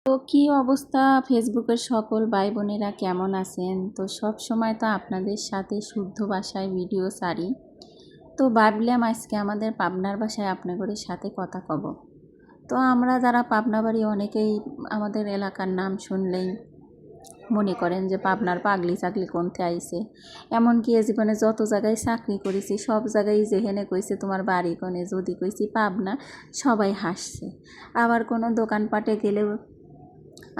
তো কী অবস্থা ফেসবুকের সকল ভাই বোনেরা কেমন আছেন? তো সব সময় তো আপনাদের সাথে শুদ্ধ ভাষায় ভিডিও ছাড়ি। তো ভাবলাম আজকে আমাদের পাবনার ভাষায় আপনাদের সাথে কথা কব। তো আমরা যারা পাবনা বাড়ি অনেকেই আমাদের এলাকার নাম শুনলেই মনে করেন যে পাবনার পাগলি চাগলি কোনতে আইছে। এমনকি এ জীবনে যত জায়গায় চাকরি করেছি সব জায়গায় যেখানে কইছে তোমার বাড়ি কোনে, যদি কইছি পাবনা, সবাই হাসছে। আবার কোনো দোকানপাটে গেলেও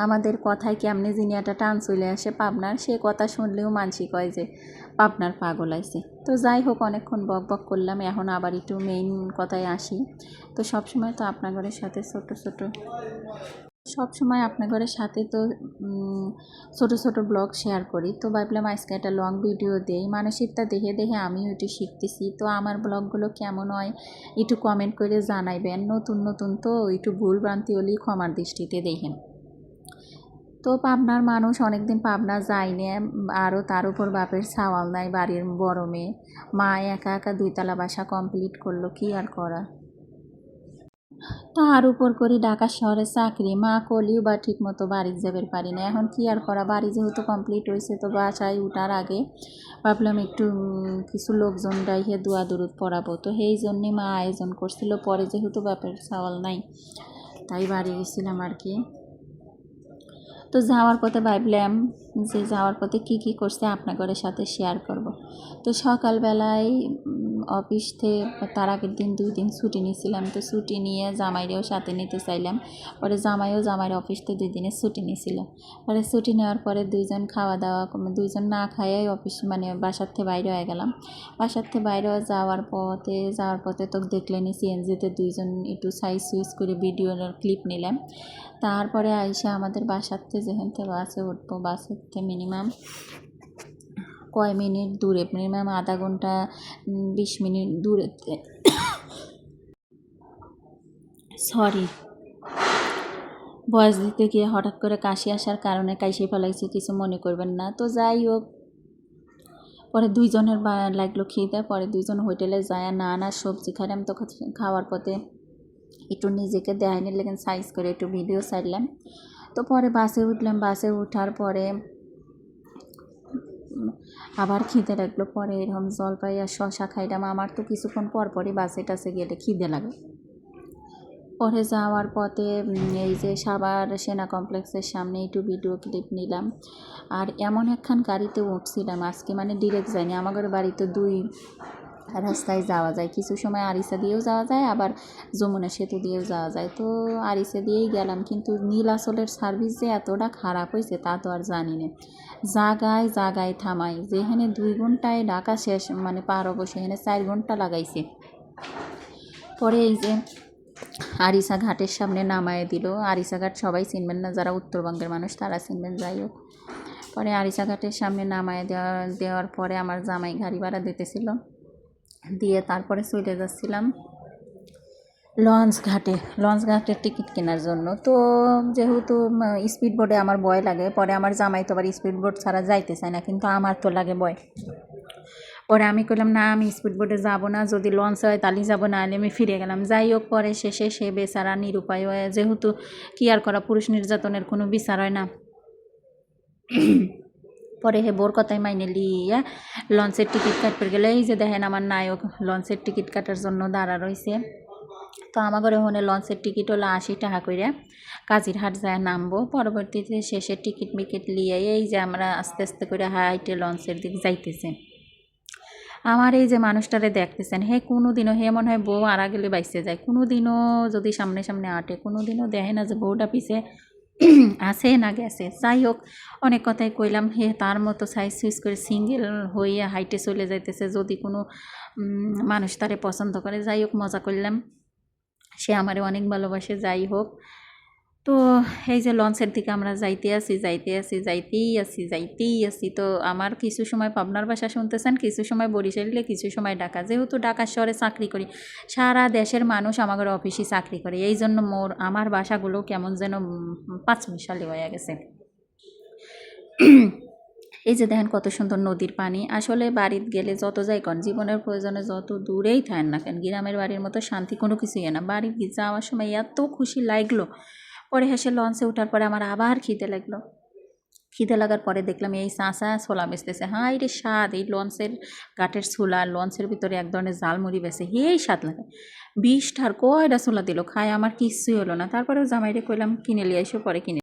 আমাদের কথায় কেমনে যিনি একটা টান চলে আসে পাবনার, সে কথা শুনলেও মানসি কয় যে পাবনার পাগল আইছে। তো যাই হোক, অনেকক্ষণ বক বক করলাম, এখন আবার একটু মেইন কথায় আসি। তো সবসময় তো আপনাদের সাথে সবসময় আপনাদের সাথে তো ছোটো ছোটো ব্লগ শেয়ার করি। তো ভাবলাম আজকে একটা লং ভিডিও দেই, মানসিকটা দেখে দেখে আমিও একটু শিখতেছি। তো আমার ব্লগগুলো কেমন হয় একটু কমেন্ট করে জানাইবেন। নতুন নতুন তো একটু ভুল ভ্রান্তি হলেই ক্ষমার দৃষ্টিতে দেখেন। তো পাবনার মানুষ অনেকদিন পাবনা যায়নি, আরও তার উপর বাপের ছাওয়াল নাই, বাড়ির বড় মেয়ে, মা একা একা 2 তলা বাসা কমপ্লিট করলো, কি আর করা। তার উপর করি ঢাকা শহরে চাকরি, মা কলিও বা ঠিক মতো বাড়ি যাবের পারি না। এখন কি আর করা, বাড়ি যেহেতু কমপ্লিট হয়েছে, তো বাসায় উঠার আগে ভাবলাম একটু কিছু লোকজন ডাইহে দোয়া দরুদ পড়াবো। তো সেই জন্যে মা আয়োজন করছিল, পরে যেহেতু বাপের ছাওয়াল নাই তাই বাড়ি গেছিলাম আর কি। তো যাওয়ার পথে ভাবলাম যে যাওয়ার পথে কি করছে আপনাদের সাথে শেয়ার করব। তো সকালবেলায় অফিস থেকে তার আগের দিন 2 দিন ছুটি নিয়েছিলাম। তো ছুটি নিয়ে জামাইরেও সাথে নিতে চাইলাম, পরে জামাইয়ের অফিস থেকে 2 দিনের ছুটি নিয়েছিল। পরে ছুটি নেওয়ার পরে দুইজন খাওয়া দাওয়া, দুইজন না খাইয়াই অফিস বাসার থেকে বাইরে হয়ে গেলাম। বাসার থেকে বাইরে যাওয়ার পথে তো দেখলেনি সিএনজিতে দুইজন একটু সাইজ সুইচ করে ভিডিওর ক্লিপ নিলাম। তারপরে আইসা আমাদের বাসার থেকে যেখান থেকে বাসে উঠবো, বাসের থেকে মিনিমাম কয় মিনিট দূরে, মিনিমাম আধা ঘন্টা 20 মিনিট দূরে, সরি, বয়স দিতে গিয়ে হঠাৎ করে কাশি আসার কারণে কাশি ফেলাইছি, কিছু মনে করবেন না। তো যাই হোক, পরে দুইজনের লাগলো খিদে, পরে দুইজন হোটেলে যায় না সবজি খাইলাম। তো খাওয়ার পথে একটু নিজেকে দেখাইনি লেগে সাইজ করে একটু ভিডিও ছাড়লাম। তো পরে বাসে উঠলাম, বাসে ওঠার পরে আবার খিদে লাগলো, পরে এরকম জলপাই আর শশা খাইলাম। আমার তো কিছুক্ষণ পরপরই বাসে টাসে গেলে খিদে লাগে। পরে যাওয়ার পথে এই যে সাভার সেনা কমপ্লেক্সের সামনে একটু ভিডিও ক্লিপ নিলাম। আর এমন একখান গাড়িতে উঠছিলাম আজকে, মানে ডিরেক্ট যায়নি, আমাদের বাড়িতে 2 রাস্তায় যাওয়া যায়, কিছু সময় আরিসা দিয়েও যাওয়া যায়, আবার যমুনা সেতু দিয়েও যাওয়া যায়। তো আরিসা দিয়েই গেলাম, কিন্তু নীলাচলের সার্ভিস যে এতটা খারাপ হয়েছে তা তো আর জানি না। জাগায় জাগায় থামাই, যেখানে 2 ঘন্টায় ঢাকা শেষ পার হবো, সেখানে 4 ঘন্টা লাগাইছে। পরে এই যে আরিসা ঘাটের সামনে নামায় দিল। আরিসা ঘাট সবাই চিনবেন না, যারা উত্তরবঙ্গের মানুষ তারা চিনবেন। যাই হোক, পরে আরিসা ঘাটের সামনে নামায় দেওয়ার পরে আমার জামাই গাড়ি ভাড়া দিতেছিল, দিয়ে তারপরে চলে যাচ্ছিলাম লঞ্চ ঘাটের টিকিট কেনার জন্য। তো যেহেতু স্পিড বোটে আমার ভয় লাগে, পরে আমার জামাই তো আবার স্পিড বোট ছাড়া যাইতে চায় না, কিন্তু আমার তো লাগে ভয়। পরে আমি কইলাম না, আমি স্পিড বোটে যাবো না, যদি লঞ্চ হয় তাহলে যাবো, না হলে আমি ফিরে গেলাম। যাই হোক, পরে শেষে সে বেচারা নিরুপায় হয়ে, যেহেতু কি আর করা, পুরুষ নির্যাতনের কোনো বিচার হয় না, পরে হে বোর কথাই মাইনে লিয়া লঞ্চের টিকিট কাটতে গেলে এই যে দেখেন আমার নায়ক লঞ্চের টিকিট কাটার জন্য দাঁড়া রয়েছে। তো আমাদের ওখানে লঞ্চের টিকিট হলো 80 টাকা করে, কাজিরহাট যায় নামবো। পরবর্তীতে শেষে টিকিট মিকিট লিয়ে এই যে আমরা আস্তে আস্তে করে হাইটে লঞ্চের দিক যাইতেছে। আমার এই যে মানুষটারে দেখতেছেন, হে কোনোদিনও হে মনে হয় বউ আড়া গেলে বাইসে যায়, কোনোদিনও যদি সামনে সামনে আটে, কোনোদিনও দেখে না যে বউটা পিছে আছে না গেছে। যাই হোক, অনেক কথাই কইলাম, হে তার মতো সাইজ সুইচ করে সিঙ্গেল হইয়া হাইটে চলে যাইতেছে, যদি কোনো মানুষ তারে পছন্দ করে। যাই হোক, মজা করলাম, সে আমারে অনেক ভালোবাসে। যাই হোক, তো এই যে লঞ্চের দিকে আমরা যাইতেই আছি। তো আমার কিছু সময় পাবনার ভাষা শুনতেছেন, কিছু সময় বরিশালে, কিছু সময় ঢাকা। যেহেতু ঢাকা শহরে চাকরি করি, সারা দেশের মানুষ আমাদের অফিসে চাকরি করে, এই জন্য আমার ভাষাগুলো কেমন যেন 5 মিশালি হয়ে গেছে। এই যে দেখেন কত সুন্দর নদীর পানি। আসলে বাড়িতে গেলে যত যাই কন, জীবনের প্রয়োজনে যত দূরেই থাকেন না কেন, গ্রামের বাড়ির মতো শান্তি কোনো কিছুই না। বাড়ি যাওয়ার সময় এত খুশি লাগলো, পরে হেসে লঞ্চে ওঠার পরে আমার আবার খিদে লাগলো। খিদে লাগার পরে দেখলাম এই চাচা ছোলা বেচতেছে। হাই রে স্বাদ! এই লঞ্চের কাঠের ছোলা, লঞ্চের ভিতরে এক ধরনের ঝালমুড়ি বেচে, হেই স্বাদ লাগে। 20টার কয়টা ছোলা দিল, খায় আমার কিচ্ছুই হলো না। তারপরেও জামাইরে কইলাম কিনে লিয়ে আইসো, পরে কিনে